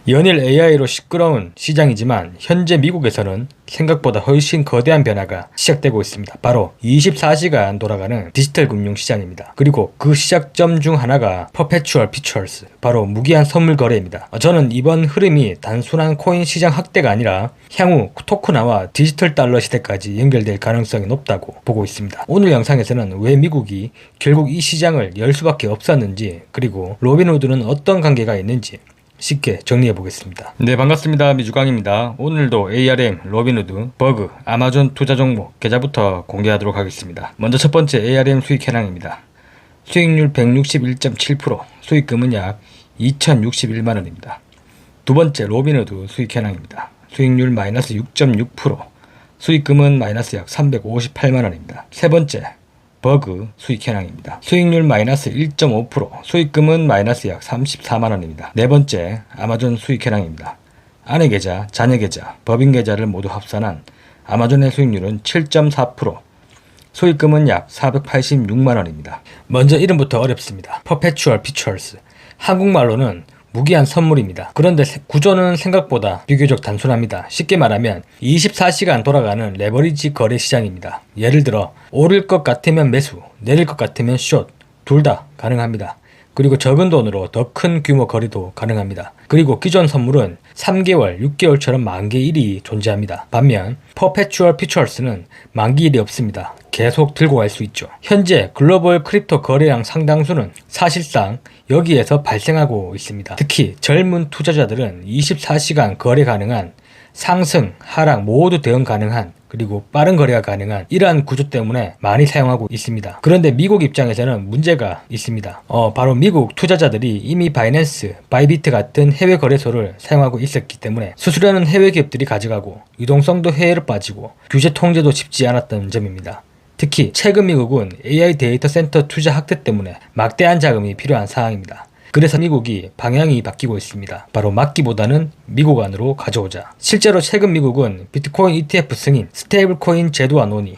연일 AI로 시끄러운 시장이지만 현재 미국에서는 생각보다 훨씬 거대한 변화가 시작되고 있습니다. 바로 24시간 돌아가는 디지털 금융 시장입니다. 그리고 그 시작점 중 하나가 Perpetual Futures, 바로 무기한 선물 거래입니다. 저는 이번 흐름이 단순한 코인 시장 확대가 아니라 향후 토큰화와 디지털 달러 시대까지 연결될 가능성이 높다고 보고 있습니다. 오늘 영상에서는 왜 미국이 결국 이 시장을 열 수밖에 없었는지, 그리고 로빈후드는 어떤 관계가 있는지 쉽게 정리해 보겠습니다. 네, 반갑습니다. 미주광입니다. 오늘도 ARM, 로빈후드, 버그, 아마존 투자 종목 계좌부터 공개하도록 하겠습니다. 먼저 첫 번째 ARM 수익 현황입니다. 수익률 161.7%, 수익금은 약 2061만원입니다. 두 번째 로빈후드 수익 현황입니다. 수익률 마이너스 6.6%, 수익금은 마이너스 약 358만원입니다. 세 번째 버그 수익 현황입니다. 수익률 마이너스 1.5%, 수익금은 마이너스 약 34만원입니다. 네 번째 아마존 수익 현황입니다. 아내 계좌, 자녀 계좌, 법인 계좌를 모두 합산한 아마존의 수익률은 7.4%, 수익금은 약 486만원입니다. 먼저 이름부터 어렵습니다. Perpetual Futures, 한국말로는 무기한 선물입니다. 그런데 구조는 생각보다 비교적 단순합니다. 쉽게 말하면 24시간 돌아가는 레버리지 거래 시장입니다. 예를 들어 오를 것 같으면 매수, 내릴 것 같으면 숏, 둘 다 가능합니다. 그리고 적은 돈으로 더 큰 규모 거래도 가능합니다. 그리고 기존 선물은 3개월, 6개월처럼 만기일이 존재합니다. 반면 Perpetual Futures는 만기일이 없습니다. 계속 들고 갈 수 있죠. 현재 글로벌 크립토 거래량 상당수는 사실상 여기에서 발생하고 있습니다. 특히 젊은 투자자들은 24시간 거래 가능한, 상승, 하락 모두 대응 가능한, 그리고 빠른 거래가 가능한 이러한 구조 때문에 많이 사용하고 있습니다. 그런데 미국 입장에서는 문제가 있습니다. 바로 미국 투자자들이 이미 바이낸스, 바이비트 같은 해외 거래소를 사용하고 있었기 때문에 수수료는 해외 기업들이 가져가고 유동성도 해외로 빠지고 규제 통제도 쉽지 않았던 점입니다. 특히 최근 미국은 AI 데이터 센터 투자 확대 때문에 막대한 자금이 필요한 상황입니다. 그래서 미국이 방향이 바뀌고 있습니다. 바로 막기보다는 미국 안으로 가져오자. 실제로 최근 미국은 비트코인 ETF 승인, 스테이블 코인 제도화 논의,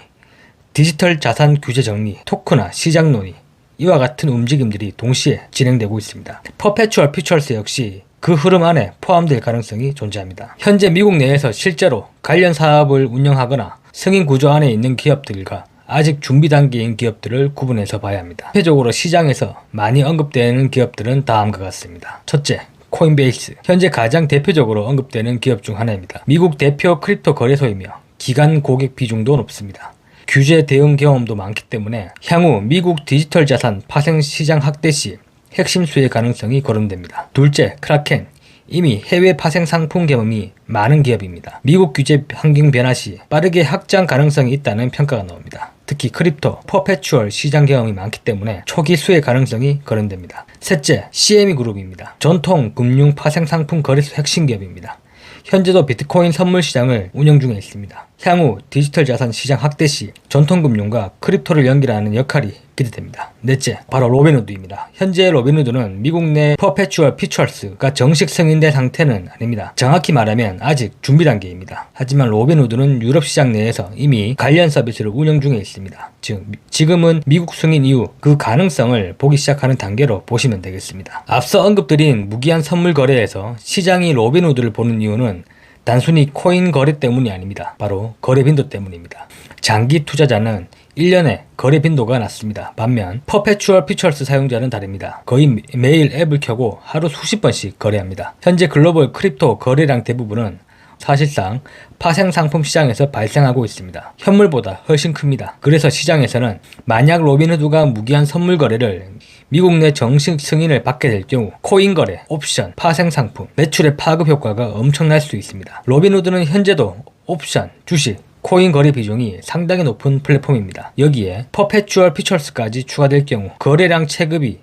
디지털 자산 규제 정리, 토큰화, 시장 논의, 이와 같은 움직임들이 동시에 진행되고 있습니다. Perpetual Futures 역시 그 흐름 안에 포함될 가능성이 존재합니다. 현재 미국 내에서 실제로 관련 사업을 운영하거나 승인 구조 안에 있는 기업들과 아직 준비 단계인 기업들을 구분해서 봐야 합니다. 대표적으로 시장에서 많이 언급되는 기업들은 다음과 같습니다. 첫째, 코인베이스. 현재 가장 대표적으로 언급되는 기업 중 하나입니다. 미국 대표 크립토 거래소이며 기관 고객 비중도 높습니다. 규제 대응 경험도 많기 때문에 향후 미국 디지털 자산 파생 시장 확대 시 핵심 수혜 가능성이 거론됩니다. 둘째, 크라켄. 이미 해외 파생 상품 경험이 많은 기업입니다. 미국 규제 환경 변화 시 빠르게 확장 가능성이 있다는 평가가 나옵니다. 특히 크립토, 퍼페추얼 시장 경험이 많기 때문에 초기 수혜 가능성이 거론됩니다. 셋째, CME 그룹입니다. 전통 금융 파생 상품 거래소 핵심 기업입니다. 현재도 비트코인 선물 시장을 운영 중에 있습니다. 향후 디지털 자산 시장 확대 시 전통금융과 크립토를 연결하는 역할이 기대됩니다. 넷째, 바로 로빈후드입니다. 현재 로빈후드는 미국 내 Perpetual Futures가 정식 승인된 상태는 아닙니다. 정확히 말하면 아직 준비 단계입니다. 하지만 로빈후드는 유럽 시장 내에서 이미 관련 서비스를 운영 중에 있습니다. 즉, 지금은 미국 승인 이후 그 가능성을 보기 시작하는 단계로 보시면 되겠습니다. 앞서 언급드린 무기한 선물 거래에서 시장이 로빈후드를 보는 이유는 단순히 코인 거래 때문이 아닙니다. 바로 거래 빈도 때문입니다. 장기 투자자는 1년에 거래 빈도가 낮습니다. 반면 Perpetual Futures 사용자는 다릅니다. 거의 매일 앱을 켜고 하루 수십 번씩 거래합니다. 현재 글로벌 크립토 거래량 대부분은 사실상 파생 상품 시장에서 발생하고 있습니다. 현물보다 훨씬 큽니다. 그래서 시장에서는 만약 로빈후드가 무기한 선물 거래를 미국 내 정식 승인을 받게 될 경우 코인 거래, 옵션, 파생 상품, 매출의 파급 효과가 엄청날 수 있습니다. 로빈후드는 현재도 옵션, 주식, 코인 거래 비중이 상당히 높은 플랫폼입니다. 여기에 Perpetual Futures까지 추가될 경우 거래량 체급이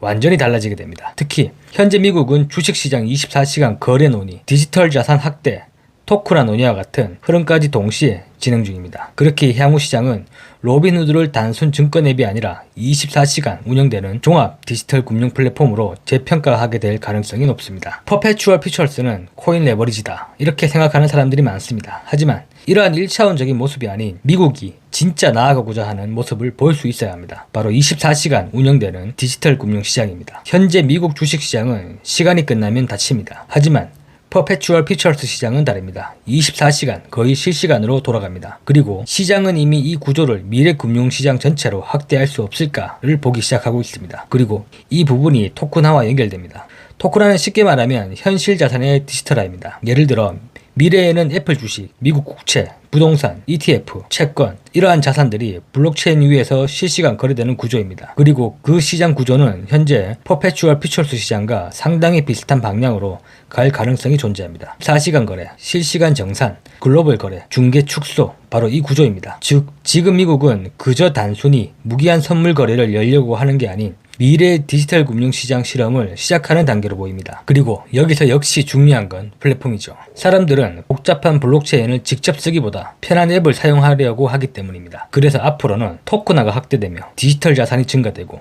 완전히 달라지게 됩니다. 특히 현재 미국은 주식시장 24시간 거래 논의, 디지털 자산 확대, 토큰화 논의와 같은 흐름까지 동시에 진행 중입니다. 그렇게 향후 시장은 로빈후드를 단순 증권 앱이 아니라 24시간 운영되는 종합 디지털 금융 플랫폼으로 재평가하게 될 가능성이 높습니다. Perpetual Futures는 코인 레버리지다, 이렇게 생각하는 사람들이 많습니다. 하지만 이러한 1차원적인 모습이 아닌 미국이 진짜 나아가고자 하는 모습을 볼 수 있어야 합니다. 바로 24시간 운영되는 디지털 금융 시장입니다. 현재 미국 주식시장은 시간이 끝나면 닫힙니다. 하지만 퍼페추얼 퓨처스 시장은 다릅니다. 24시간 거의 실시간으로 돌아갑니다. 그리고 시장은 이미 이 구조를 미래 금융시장 전체로 확대할 수 없을까를 보기 시작하고 있습니다. 그리고 이 부분이 토큰화와 연결됩니다. 토큰화는 쉽게 말하면 현실 자산의 디지털화입니다. 예를 들어 미래에는 애플 주식, 미국 국채, 부동산, ETF, 채권 이러한 자산들이 블록체인 위에서 실시간 거래되는 구조입니다. 그리고 그 시장 구조는 현재 퍼페추얼 퓨처스 시장과 상당히 비슷한 방향으로 갈 가능성이 존재합니다. 4시간 거래, 실시간 정산, 글로벌 거래, 중개 축소 바로 이 구조입니다. 즉 지금 미국은 그저 단순히 무기한 선물 거래를 열려고 하는 게 아닌 미래 디지털 금융시장 실험을 시작하는 단계로 보입니다. 그리고 여기서 역시 중요한 건 플랫폼이죠. 사람들은 복잡한 블록체인을 직접 쓰기보다 편한 앱을 사용하려고 하기 때문입니다. 그래서 앞으로는 토큰화가 확대되며 디지털 자산이 증가되고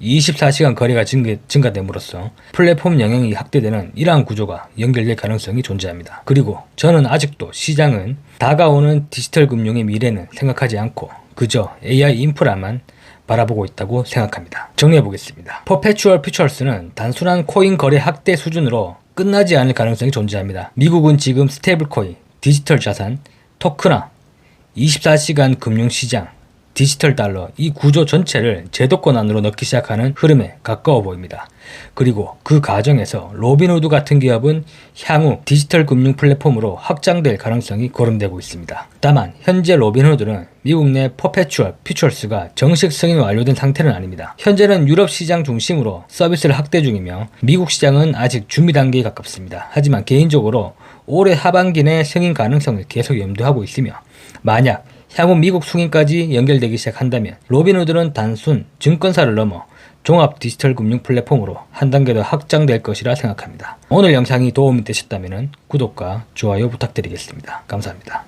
24시간 거래가 증가됨으로써 플랫폼 영향이 확대되는 이러한 구조가 연결될 가능성이 존재합니다. 그리고 저는 아직도 시장은 다가오는 디지털 금융의 미래는 생각하지 않고 그저 AI 인프라만 바라보고 있다고 생각합니다. 정리해보겠습니다. 퍼페추얼 퓨처스는 단순한 코인 거래 확대 수준으로 끝나지 않을 가능성이 존재합니다. 미국은 지금 스테이블 코인, 디지털 자산, 토큰화, 24시간 금융시장, 디지털 달러 이 구조 전체를 제도권 안으로 넣기 시작하는 흐름에 가까워 보입니다. 그리고 그 과정에서 로빈후드 같은 기업은 향후 디지털 금융 플랫폼으로 확장될 가능성이 거론되고 있습니다. 다만 현재 로빈후드는 미국 내 퍼페추얼 퓨처스가 정식 승인 완료된 상태는 아닙니다. 현재는 유럽 시장 중심으로 서비스를 확대 중이며 미국 시장은 아직 준비 단계에 가깝습니다. 하지만 개인적으로 올해 하반기 내 승인 가능성을 계속 염두하고 있으며 만약 향후 미국 승인까지 연결되기 시작한다면 로빈후드는 단순 증권사를 넘어 종합 디지털 금융 플랫폼으로 한 단계 더 확장될 것이라 생각합니다. 오늘 영상이 도움이 되셨다면 구독과 좋아요 부탁드리겠습니다. 감사합니다.